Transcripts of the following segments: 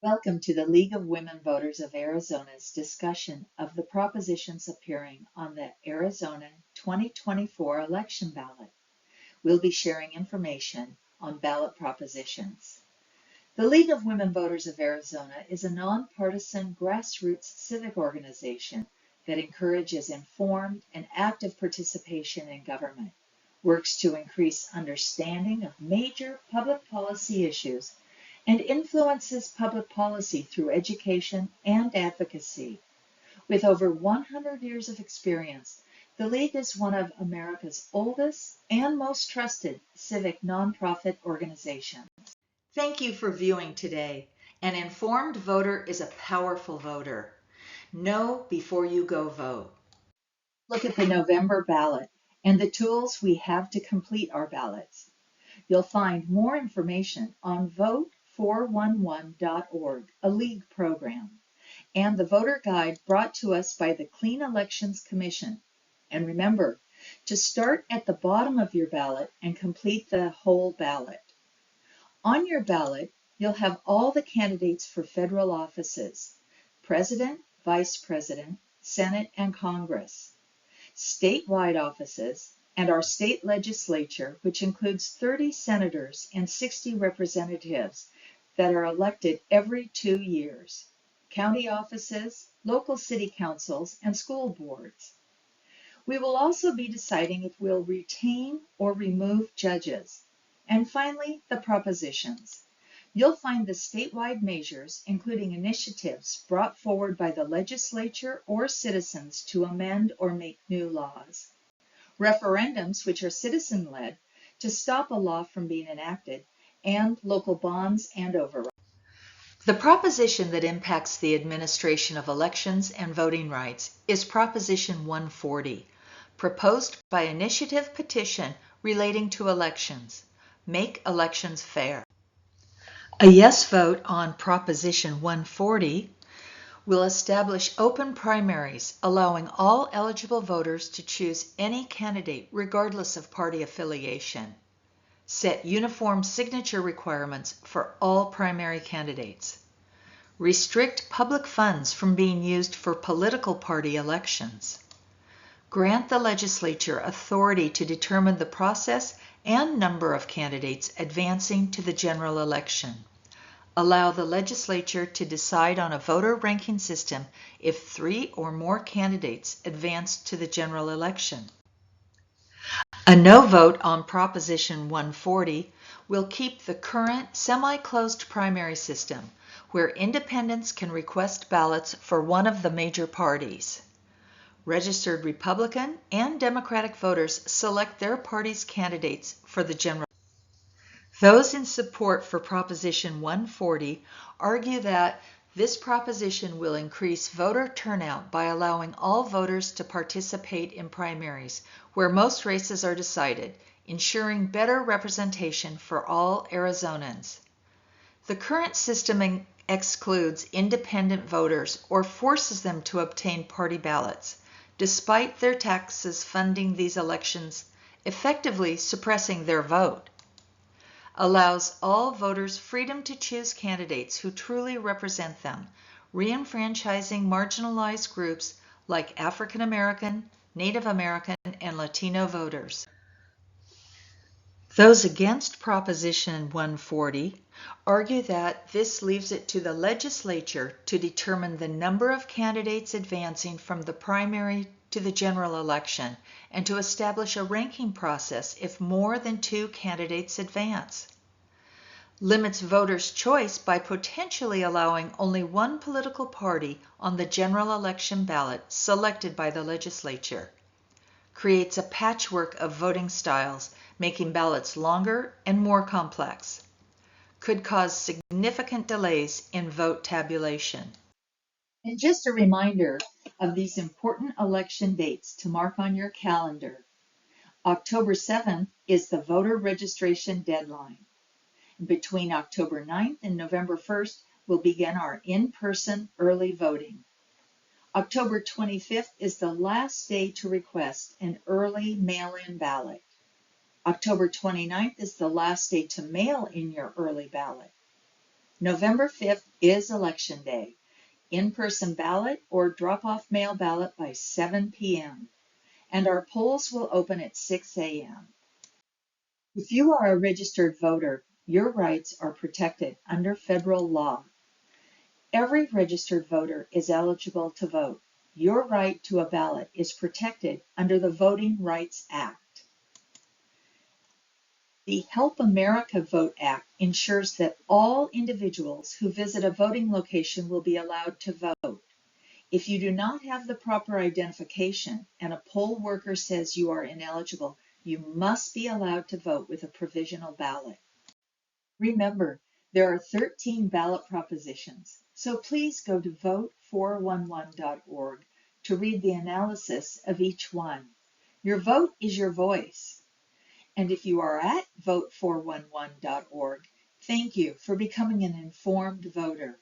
Welcome to the League of Women Voters of Arizona's discussion of the propositions appearing on the Arizona 2024 election ballot. We'll be sharing information on ballot propositions. The League of Women Voters of Arizona is a nonpartisan grassroots civic organization that encourages informed and active participation in government, works to increase understanding of major public policy issues, and influences public policy through education and advocacy. With over 100 years of experience, the League is one of America's oldest and most trusted civic nonprofit organizations. Thank you for viewing today. An informed voter is a powerful voter. Know before you go vote. Look at the November ballot and the tools we have to complete our ballots. You'll find more information on vote411.org, a League program, and the voter guide brought to us by the Clean Elections Commission. And remember to start at the bottom of your ballot and complete the whole ballot. On your ballot, you'll have all the candidates for federal offices: President, Vice President, Senate, and Congress, statewide offices, and our state legislature, which includes 30 senators and 60 representatives that are elected every 2 years, county offices, local city councils, and school boards. We will also be deciding if we'll retain or remove judges. And finally, the propositions. You'll find the statewide measures, including initiatives brought forward by the legislature or citizens to amend or make new laws, referendums, which are citizen-led, to stop a law from being enacted, and local bonds and overrides. The proposition that impacts the administration of elections and voting rights is Proposition 140, proposed by initiative petition relating to elections. Make elections fair. A yes vote on Proposition 140 will establish open primaries, allowing all eligible voters to choose any candidate regardless of party affiliation. Set uniform signature requirements for all primary candidates. Restrict public funds from being used for political party elections. Grant the legislature authority to determine the process and number of candidates advancing to the general election. Allow the legislature to decide on a voter ranking system if 3 or more candidates advance to the general election. A no vote on Proposition 140 will keep the current semi-closed primary system, where independents can request ballots for one of the major parties. Registered Republican and Democratic voters select their party's candidates for the general. Those in support for Proposition 140 argue that this proposition will increase voter turnout by allowing all voters to participate in primaries, where most races are decided, ensuring better representation for all Arizonans. The current system excludes independent voters or forces them to obtain party ballots, despite their taxes funding these elections, effectively suppressing their vote. Allows all voters freedom to choose candidates who truly represent them, re-enfranchising marginalized groups like African American, Native American, and Latino voters. Those against Proposition 140 argue that this leaves it to the legislature to determine the number of candidates advancing from the primary to the general election and to establish a ranking process if more than 2 candidates advance. Limits voters' choice by potentially allowing only one political party on the general election ballot selected by the legislature. Creates a patchwork of voting styles, making ballots longer and more complex. Could cause significant delays in vote tabulation. And just a reminder of these important election dates to mark on your calendar. October 7th is the voter registration deadline. Between October 9th and November 1st, we'll begin our in-person early voting. October 25th is the last day to request an early mail-in ballot. October 29th is the last day to mail in your early ballot. November 5th is Election Day. In-person ballot or drop-off mail ballot by 7 p.m. And our polls will open at 6 a.m. If you are a registered voter, your rights are protected under federal law. Every registered voter is eligible to vote. Your right to a ballot is protected under the Voting Rights Act. The Help America Vote Act ensures that all individuals who visit a voting location will be allowed to vote. If you do not have the proper identification and a poll worker says you are ineligible, you must be allowed to vote with a provisional ballot. Remember, there are 13 ballot propositions, so please go to vote411.org to read the analysis of each one. Your vote is your voice. And if you are at vote411.org, thank you for becoming an informed voter.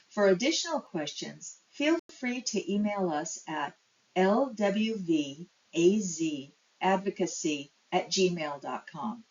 For additional questions, feel free to email us at lwvazadvocacy@gmail.com.